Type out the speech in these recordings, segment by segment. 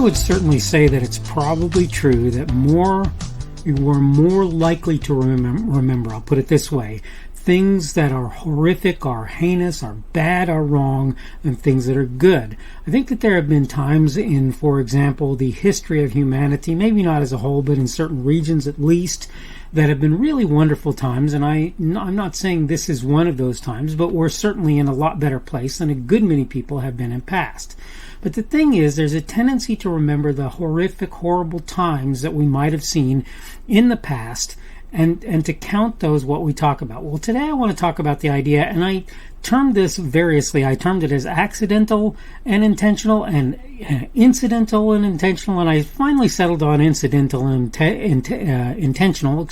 would certainly say that it's probably true that we're more likely to remember, I'll put it this way, things that are horrific, are heinous, are bad, are wrong, than things that are good. I think that there have been times in, for example, the history of humanity, maybe not as a whole, but in certain regions at least, that have been really wonderful times, and I'm not saying this is one of those times, but we're certainly in a lot better place than a good many people have been in past. But the thing is, there's a tendency to remember the horrific, horrible times that we might have seen in the past, and to count those what we talk about. Well, today I want to talk about the idea, and I termed this variously. I termed it as accidental and intentional, and incidental and intentional, and I finally settled on incidental and intentional,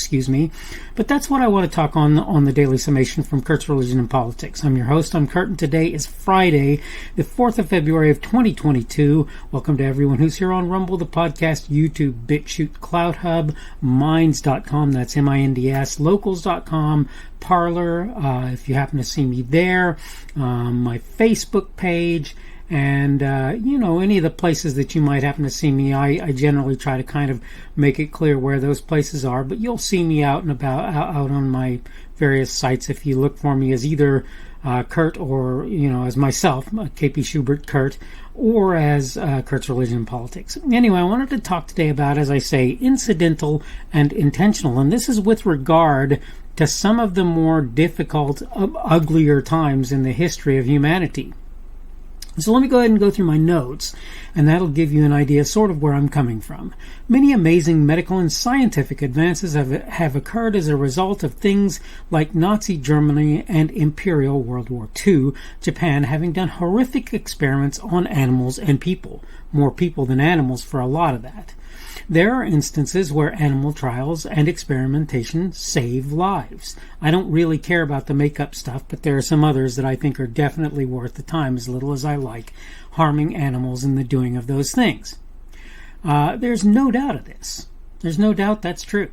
But that's what I want to talk on the Daily Summation from Kurt's Religion and Politics. I'm your host, I'm Kurt, and today is Friday, the 4th of February of 2022. Welcome to everyone who's here on Rumble, the podcast, YouTube, BitChute, CloudHub, Minds.com, that's M-I-N-D-S, Locals.com, Parler, if you happen to see me there, my Facebook page, and any of the places that you might happen to see me. I generally try to kind of make it clear where those places are, but you'll see me out and about, out on my various sites if you look for me as either Kurt or, as myself, KP Schubert Kurt, or as Kurt's Religion and Politics. Anyway, I wanted to talk today about, as I say, incidental and intentional, and this is with regard to some of the more difficult, uglier times in the history of humanity. So let me go ahead and go through my notes, and that'll give you an idea sort of where I'm coming from. Many amazing medical and scientific advances have occurred as a result of things like Nazi Germany and Imperial World War II, Japan having done horrific experiments on animals and people. More people than animals for a lot of that. There are instances where animal trials and experimentation save lives. I don't really care about the makeup stuff, but there are some others that I think are definitely worth the time, as little as I like harming animals in the doing of those things. There's no doubt of this. There's no doubt that's true.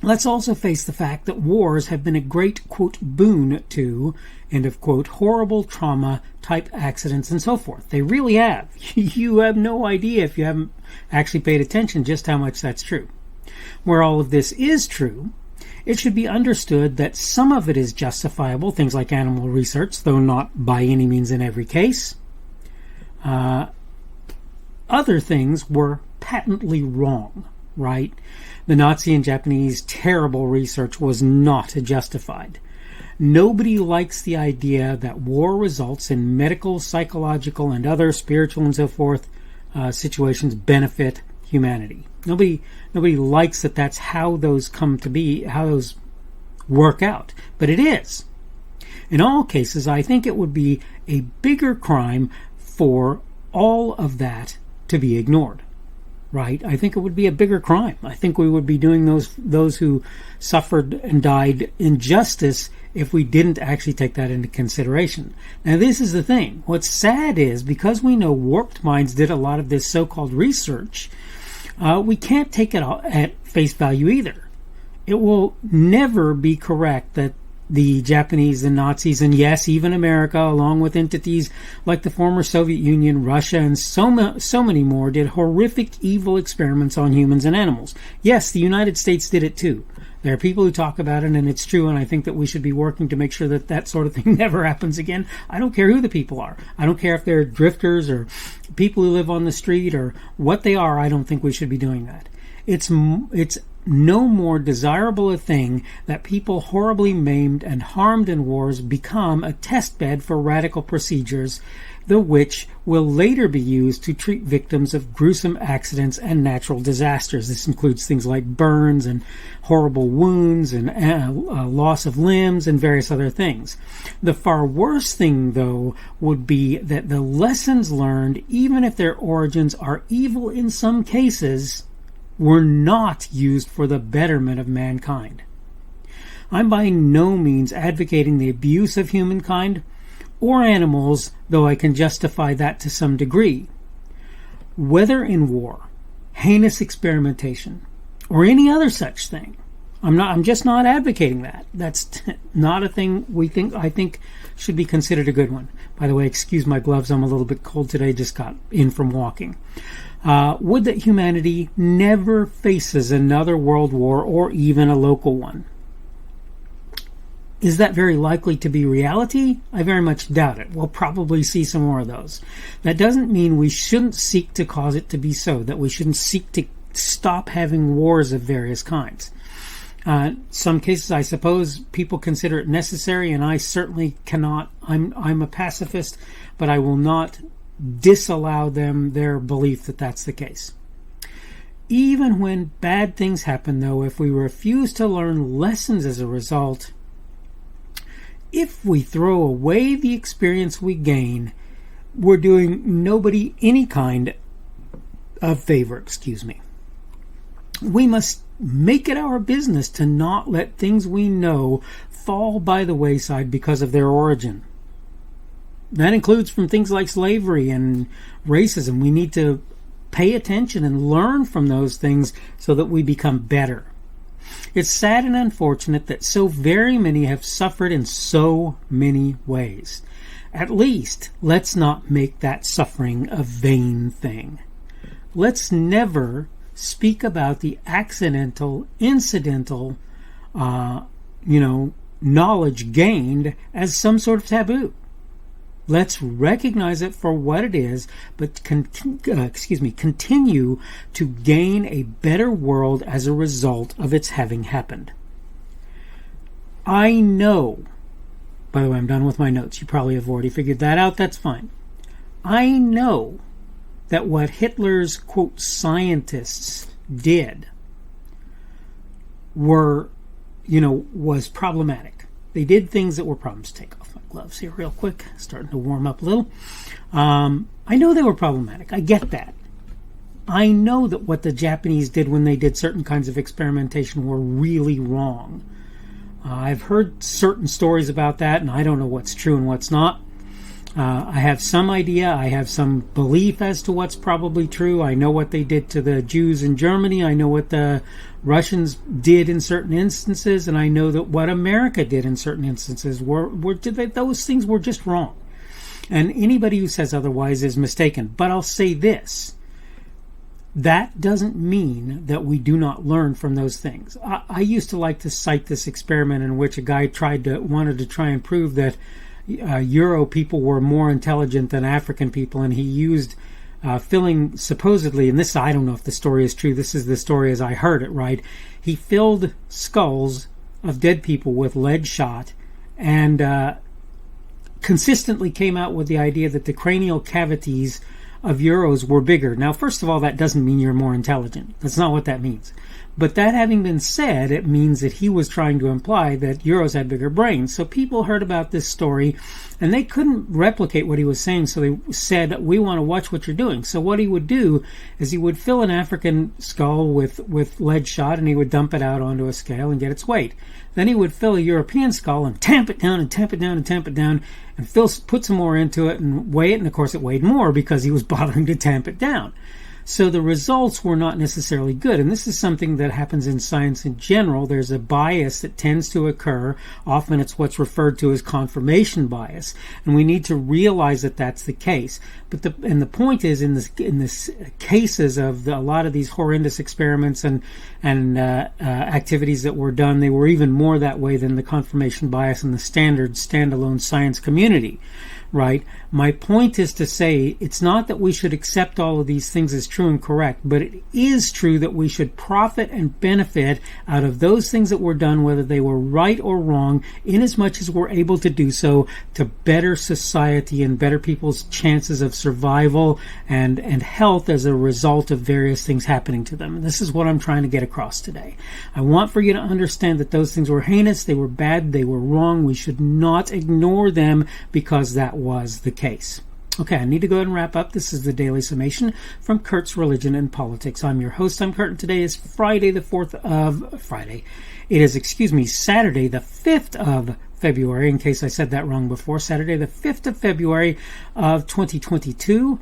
Let's also face the fact that wars have been a great, quote, boon to, end of quote, horrible trauma type accidents and so forth. They really have. You have no idea, if you haven't actually paid attention, just how much that's true. Where all of this is true, it should be understood that some of it is justifiable, things like animal research, though not by any means in every case. Other things were patently wrong, right? The Nazi and Japanese terrible research was not justified. Nobody likes the idea that war results in medical, psychological, and other spiritual and so forth situations benefit humanity. Nobody likes that that's how those come to be, how those work out. But it is. In all cases, I think it would be a bigger crime for all of that to be ignored. Right? I think it would be a bigger crime. I think we would be doing those who suffered and died injustice if we didn't actually take that into consideration. Now, this is the thing. What's sad is, because we know warped minds did a lot of this so-called research, we can't take it at face value either. It will never be correct that the Japanese, the Nazis, and yes, even America, along with entities like the former Soviet Union, Russia, and so many more, did horrific, evil experiments on humans and animals. Yes, the United States did it too. There are people who talk about it, and it's true, and I think that we should be working to make sure that that sort of thing never happens again. I don't care who the people are. I don't care if they're drifters or people who live on the street or what they are. I don't think we should be doing that. It's no more desirable a thing that people horribly maimed and harmed in wars become a test bed for radical procedures, the which will later be used to treat victims of gruesome accidents and natural disasters. This includes things like burns and horrible wounds and loss of limbs and various other things. The far worse thing, though, would be that the lessons learned, even if their origins are evil in some cases, were not used for the betterment of mankind. I'm by no means advocating the abuse of humankind or animals, though I can justify that to some degree. Whether in war, heinous experimentation, or any other such thing, I'm just not advocating that. That's not a thing I think should be considered a good one. By the way, excuse my gloves, I'm a little bit cold today, just got in from walking. Would that humanity never faces another world war or even a local one. Is that very likely to be reality? I very much doubt it. We'll probably see some more of those. That doesn't mean we shouldn't seek to cause it to be so, that we shouldn't seek to stop having wars of various kinds. Some cases, I suppose, people consider it necessary, and I certainly cannot. I'm a pacifist, but I will not disallow them their belief that that's the case. Even when bad things happen, though, if we refuse to learn lessons as a result, if we throw away the experience we gain, we're doing nobody any kind of favor, We must make it our business to not let things we know fall by the wayside because of their origin. That includes from things like slavery and racism. We need to pay attention and learn from those things so that we become better. It's sad and unfortunate that so very many have suffered in so many ways. At least, let's not make that suffering a vain thing. Let's never speak about the accidental, incidental, knowledge gained as some sort of taboo. Let's recognize it for what it is, but continue to gain a better world as a result of its having happened. I know, by the way, I'm done with my notes. You probably have already figured that out. That's fine. I know that what Hitler's, quote, scientists did was problematic. They did things that were problems. Take off my gloves here real quick. Starting to warm up a little. I know they were problematic. I get that. I know that what the Japanese did when they did certain kinds of experimentation were really wrong. I've heard certain stories about that, and I don't know what's true and what's not. I have some idea. I have some belief as to what's probably true. I know what they did to the Jews in Germany. I know what the Russians did in certain instances, and I know that what America did in certain instances those things were just wrong. And anybody who says otherwise is mistaken. But I'll say this. That doesn't mean that we do not learn from those things. I used to like to cite this experiment in which a guy wanted to try and prove that Euro people were more intelligent than African people, and he used filling, supposedly, and this, I don't know if the story is true, this is the story as I heard it, right? He filled skulls of dead people with lead shot and consistently came out with the idea that the cranial cavities of Euros were bigger. Now, first of all, that doesn't mean you're more intelligent. That's not what that means. But that having been said, it means that he was trying to imply that Euros had bigger brains. So people heard about this story, and they couldn't replicate what he was saying, so they said, we want to watch what you're doing. So what he would do is he would fill an African skull with lead shot, and he would dump it out onto a scale and get its weight. Then he would fill a European skull and tamp it down and tamp it down and tamp it down and put some more into it and weigh it, and of course it weighed more because he was bothering to tamp it down. So the results were not necessarily good, and this is something that happens in science in general. There's a bias that tends to occur. Often it's what's referred to as confirmation bias, and we need to realize that that's the case. But the point is, in this cases of a lot of these horrendous experiments and activities that were done, they were even more that way than the confirmation bias in the standard standalone science community. Right? My point is to say it's not that we should accept all of these things as true and correct, but it is true that we should profit and benefit out of those things that were done, whether they were right or wrong, in as much as we're able to do so to better society and better people's chances of survival and health as a result of various things happening to them. And this is what I'm trying to get across today. I want for you to understand that those things were heinous, they were bad, they were wrong. We should not ignore them because that was the case. Okay, I need to go ahead and wrap up. This is the Daily Summation from Kurt's Religion and Politics. I'm your host. I'm Kurt, and today is Saturday, the 5th of February, in case I said that wrong before. Saturday, the 5th of February of 2022.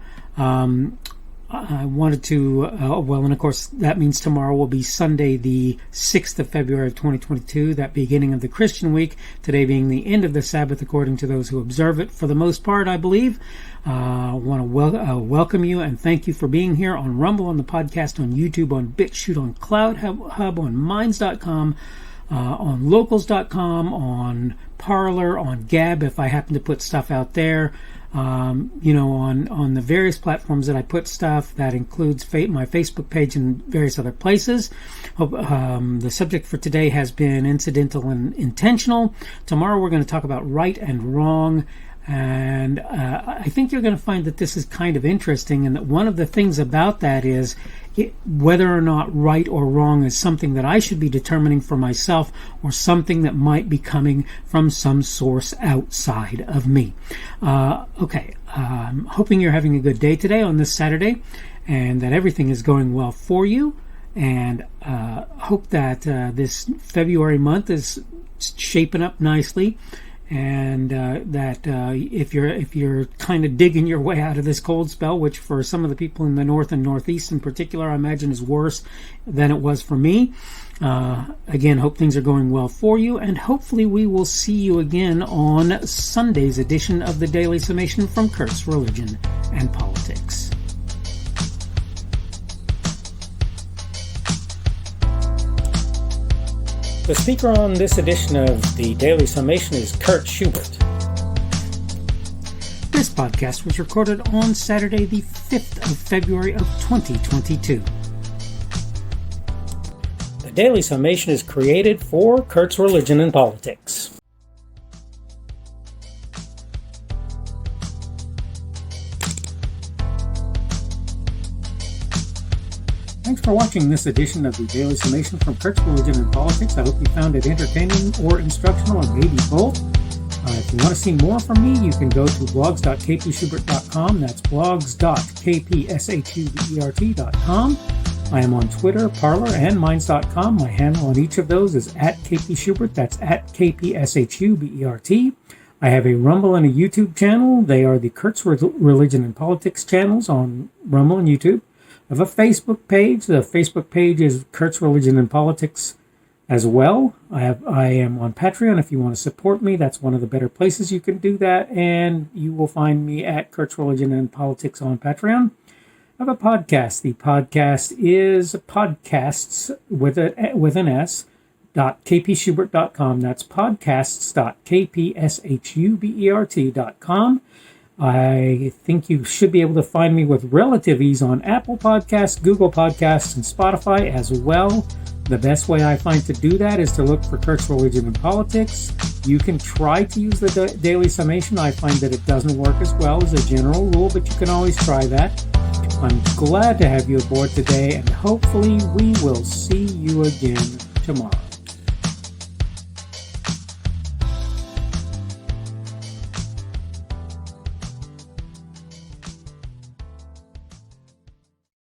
I wanted to, and of course that means tomorrow will be Sunday the 6th of February of 2022, that beginning of the Christian week, today being the end of the Sabbath according to those who observe it for the most part, I believe. I want to welcome you and thank you for being here on Rumble, on the podcast, on YouTube, on BitChute, on Cloud Hub, on Minds.com, on Locals.com, on Parler, on Gab if I happen to put stuff out there. On the various platforms that I put stuff, that includes my Facebook page and various other places. The subject for today has been incidental and intentional. Tomorrow we're going to talk about right and wrong. And I think you're going to find that this is kind of interesting, and that one of the things about that is whether or not right or wrong is something that I should be determining for myself, or something that might be coming from some source outside of me. I'm hoping you're having a good day today on this Saturday, and that everything is going well for you, and hope that this February month is shaping up nicely. And that if you're kind of digging your way out of this cold spell, which for some of the people in the north and northeast in particular, I imagine is worse than it was for me. Again, hope things are going well for you, and hopefully we will see you again on Sunday's edition of the Daily Summation from Kurt's Religion and Politics. The speaker on this edition of the Daily Summation is Kurt Schubert. This podcast was recorded on Saturday, the 5th of February of 2022. The Daily Summation is created for Kurt's Religion and Politics. Thanks for watching this edition of the Daily Summation from Kurt's Religion and Politics. I hope you found it entertaining or instructional, or maybe both. If you want to see more from me, you can go to blogs.kpschubert.com. That's blogs.kpschubert.com. I am on Twitter, Parler, and Minds.com. My handle on each of those is @kpschubert. That's @kpschubert. I have a Rumble and a YouTube channel. They are the Kurt's Religion and Politics channels on Rumble and YouTube. I have a Facebook page. The Facebook page is Kurt's Religion and Politics as well. I am on Patreon. If you want to support me, that's one of the better places you can do that. And you will find me at Kurt's Religion and Politics on Patreon. I have a podcast. The podcast is podcasts with an S, .kpschubert.com. That's podcasts.kpschubert.com. I think you should be able to find me with relative ease on Apple Podcasts, Google Podcasts, and Spotify as well. The best way I find to do that is to look for Kurt's Religion and Politics. You can try to use the Daily Summation. I find that it doesn't work as well as a general rule, but you can always try that. I'm glad to have you aboard today, and hopefully we will see you again tomorrow.